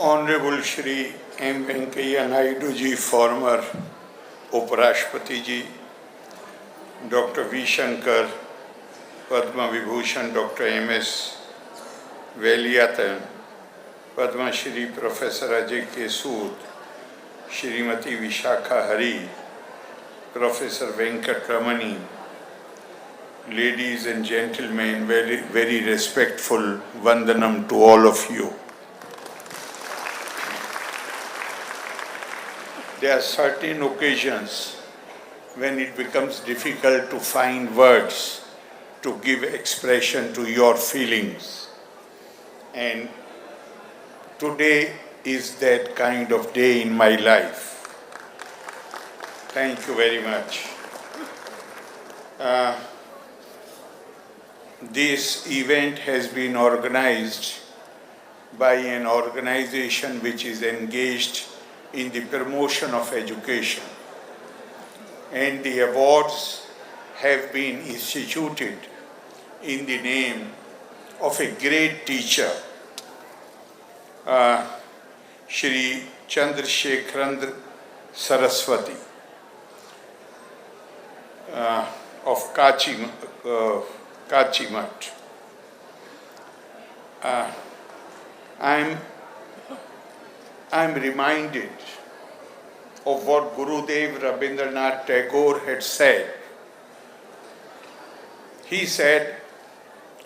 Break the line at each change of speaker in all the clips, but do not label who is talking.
Honorable Shri M. Venkaiah Naidu ji, former Uparashtrapati ji, Dr. V. Shankar, Padma Vibhushan Dr. M.S. Veliathan, Padma Shri Professor Ajay K. Sood, Shrimati Vishakha Hari, Professor Venkat Ramani, ladies and gentlemen, very, very respectful Vandanam to all of you. There are certain occasions when it becomes difficult to find words to give expression to your feelings. And today is that kind of day in my life. Thank you very much. This event has been organized by an organization which is engaged in the promotion of education, and the awards have been instituted in the name of a great teacher, Shri Chandrasekharand Saraswati of Kachimat. I'm reminded of what Gurudev Rabindranath Tagore had said. He said,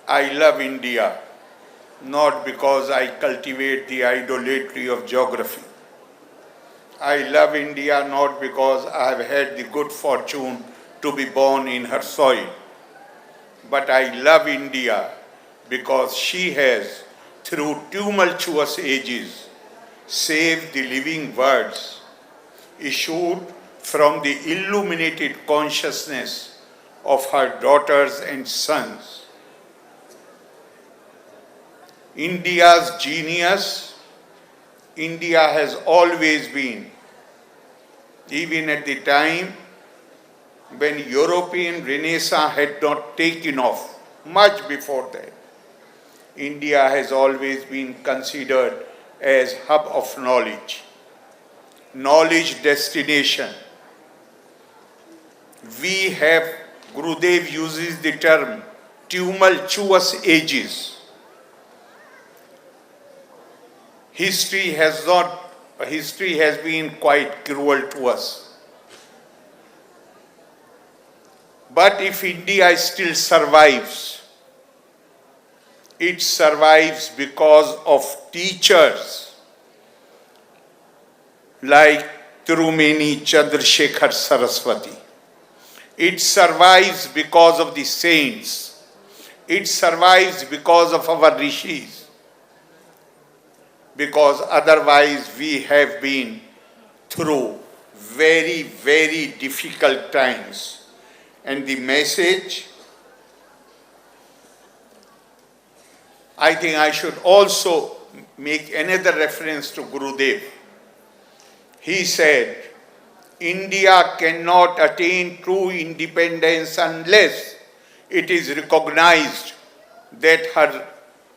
I love India, not because I cultivate the idolatry of geography. I love India not because I have had the good fortune to be born in her soil, but I love India because she has, through tumultuous ages, saved the living words issued from the illuminated consciousness of her daughters and sons. India's genius, India has always been, even at the time when European Renaissance had not taken off, much before that, India has always been considered as hub of knowledge, knowledge destination. We have, Gurudev uses the term tumultuous ages. History has been quite cruel to us. But if India still survives, it survives because of teachers like Tirumeni Chandrasekhar Saraswati. It survives because of the saints. It survives because of our rishis. Because otherwise we have been through very, very difficult times. And the message, I think I should also make another reference to Gurudev. He said, India cannot attain true independence unless it is recognized that her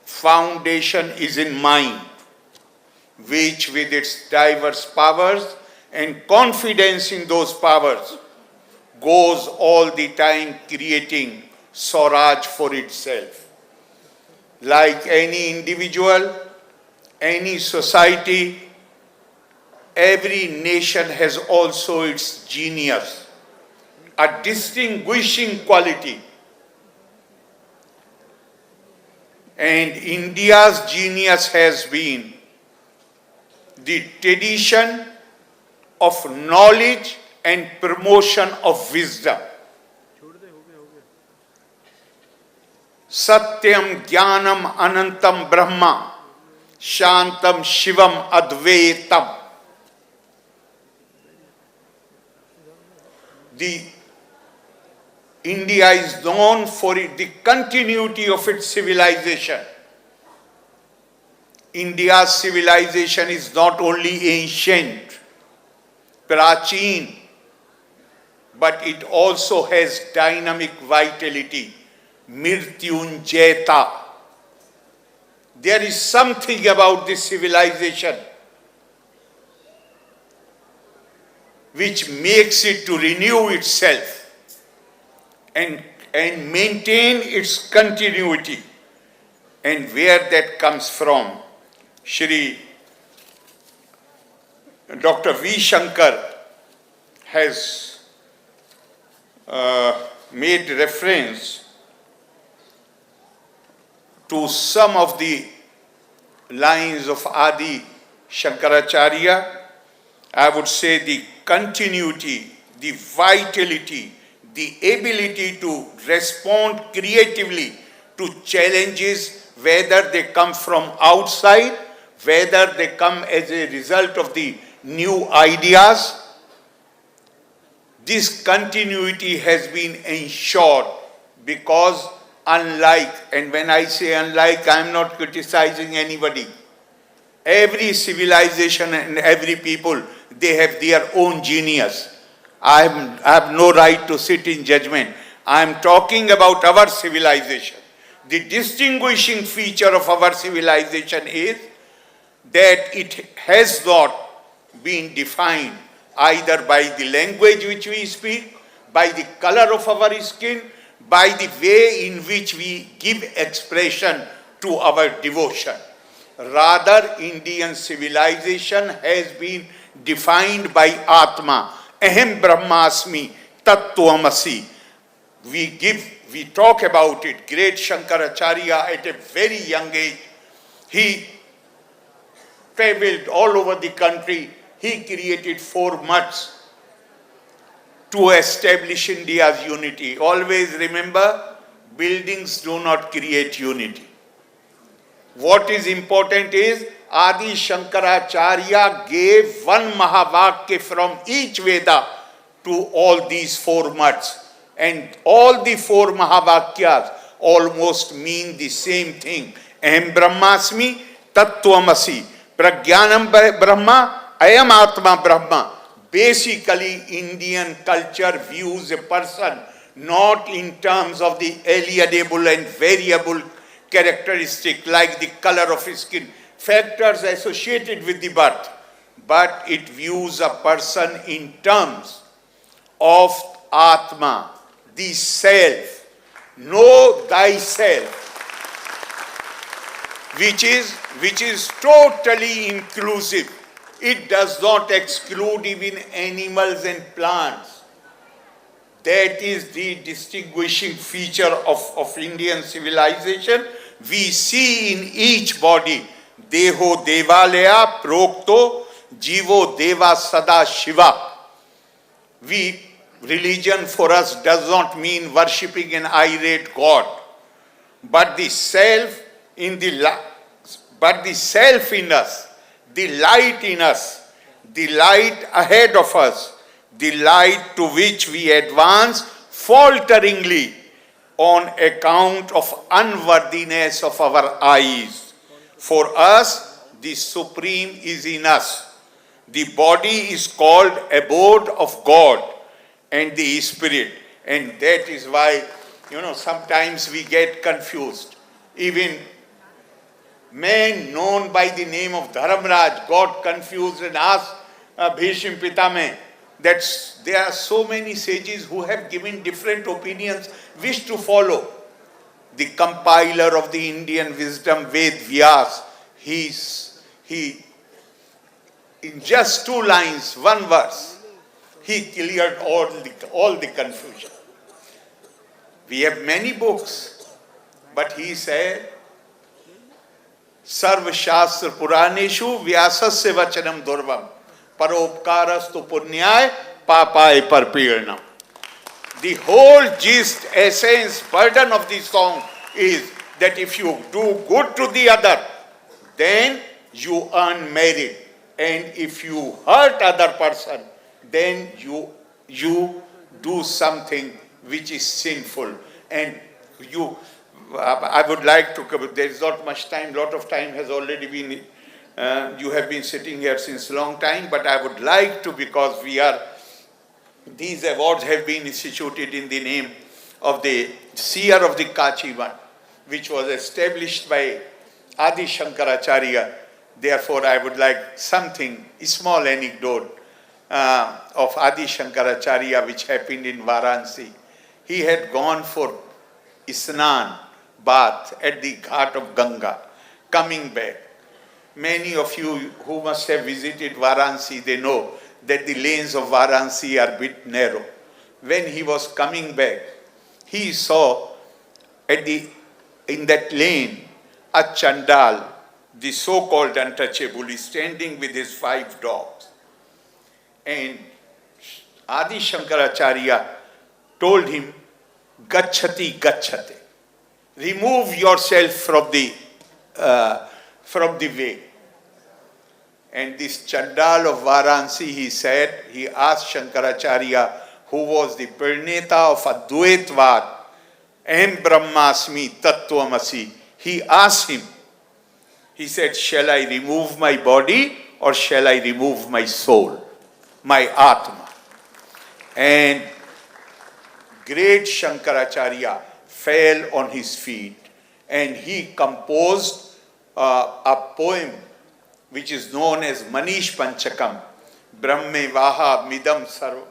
foundation is in mind, which with its diverse powers and confidence in those powers goes all the time creating Swaraj for itself. Like any individual, any society, every nation has also its genius, a distinguishing quality. And India's genius has been the tradition of knowledge and promotion of wisdom. Satyam Jnanam Anantam Brahma Shantam Shivam Advaitam. India is known for the continuity of its civilization. India's civilization is not only ancient, prachin, but it also has dynamic vitality, Mrityunjayata. There is something about this civilization which makes it to renew itself and maintain its continuity. And where that comes from, Shri Dr. V. Shankar has made reference to some of the lines of Adi Shankaracharya. I would say the continuity, the vitality, the ability to respond creatively to challenges, whether they come from outside, whether they come as a result of the new ideas. This continuity has been ensured because unlike, and when I say unlike, I am not criticizing anybody. Every civilization and every people, they have their own genius. I have no right to sit in judgment. I am talking about our civilization. The distinguishing feature of our civilization is that it has not been defined either by the language which we speak, by the color of our skin, by the way in which we give expression to our devotion. Rather, Indian civilization has been defined by Atma, Aham Brahmasmi, Tattvamasi. We talk about it. Great Shankaracharya at a very young age, he traveled all over the country. He created 4 mutts to establish India's unity. Always remember, buildings do not create unity. What is important is Adi Shankaracharya gave one Mahavakya from each Veda to all these 4 mutts. And all the 4 Mahavakyas almost mean the same thing. Aham Brahmasmi, Tattvamasi, Prajnanam Brahma, Ayam Atma Brahma. Basically, Indian culture views a person not in terms of the alienable and variable characteristic like the color of his skin, factors associated with the birth, but it views a person in terms of Atma, the self. Know thyself, which is totally inclusive. It does not exclude even animals and plants. That is the distinguishing feature of Indian civilization. We see in each body, Deho Devalaya Prokto Jivo Deva Sada Shiva. Religion for us does not mean worshipping an irate God, but the self in us, the light in us, the light ahead of us, the light to which we advance falteringly on account of unworthiness of our eyes. For us, the Supreme is in us. The body is called abode of God and the Spirit. And that is why, sometimes we get confused. Even men known by the name of Dharamraj got confused and asked Bhishma Pitame that there are so many sages who have given different opinions, wish to follow. The compiler of the Indian wisdom, Ved Vyas, he in just 2 lines, 1 verse, he cleared all the confusion. We have many books, but he said, Sarva Shastra Puraneshu Vyasasya Vachanam Durvam Paropkarastu Punyay Papai Parpirnam. The whole gist, essence, burden of the song is that if you do good to the other, then you earn merit. And if you hurt other person, then you do something which is sinful. And I would like to, there is not much time, lot of time has already been, you have been sitting here since long time, but I would like to, because these awards have been instituted in the name of the seer of the Kachi one, which was established by Adi Shankaracharya. Therefore, I would like something, a small anecdote of Adi Shankaracharya which happened in Varanasi. He had gone for Isnan, bath at the Ghat of Ganga, coming back. Many of you who must have visited Varanasi, they know that the lanes of Varanasi are a bit narrow. When he was coming back, he saw in that lane a Chandal, the so-called untouchable, is standing with his 5 dogs. And Adi Shankaracharya told him, Gachati, Gachate. Remove yourself from the way. And this Chandal of Varanasi, he asked Shankaracharya, who was the Praneta of Advaitvad, Aham Brahmasmi Tattvamasi. He asked him, he said, shall I remove my body or shall I remove my soul, my Atma? And great Shankaracharya fell on his feet and he composed a poem which is known as Manish Panchakam. Brahme Vaha Midam Sarva,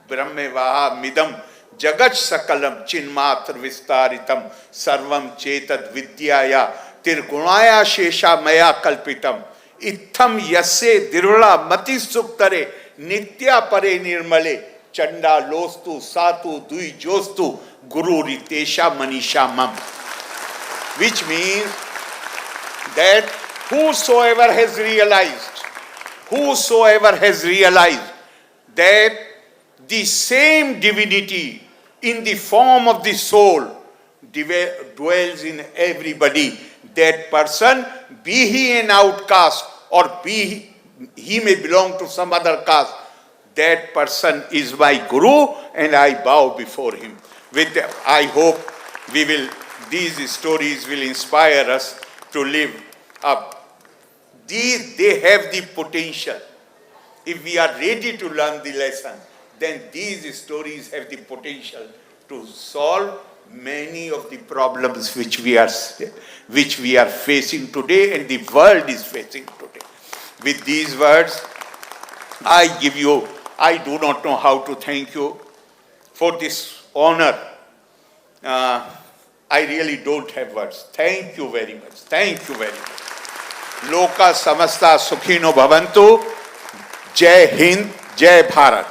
Brahme Vaha Midam Jagat Sakalam Chinmatra Vistaritam Sarvam Chetad Vidyaya Tirgunaya Shesha Maya Kalpitam Itham Yase Dirula Mati Suktare Nitya Pare Nirmale Chanda Lostu Satu Dui Jostu Guru Ritesha Manisha Mam. Which means that whosoever has realized that the same divinity in the form of the soul dwells in everybody, that person, be he an outcast or be he may belong to some other caste, that person is my Guru and I bow before him. I hope these stories will inspire us to live up. They have the potential. If we are ready to learn the lesson, then these stories have the potential to solve many of the problems which we are facing today and the world is facing today. With these words, I do not know how to thank you for this honor. I really don't have words. Thank you very much. Thank you very much. Loka samasta sukhino bhavantu. Jai Hind, Jai Bharat.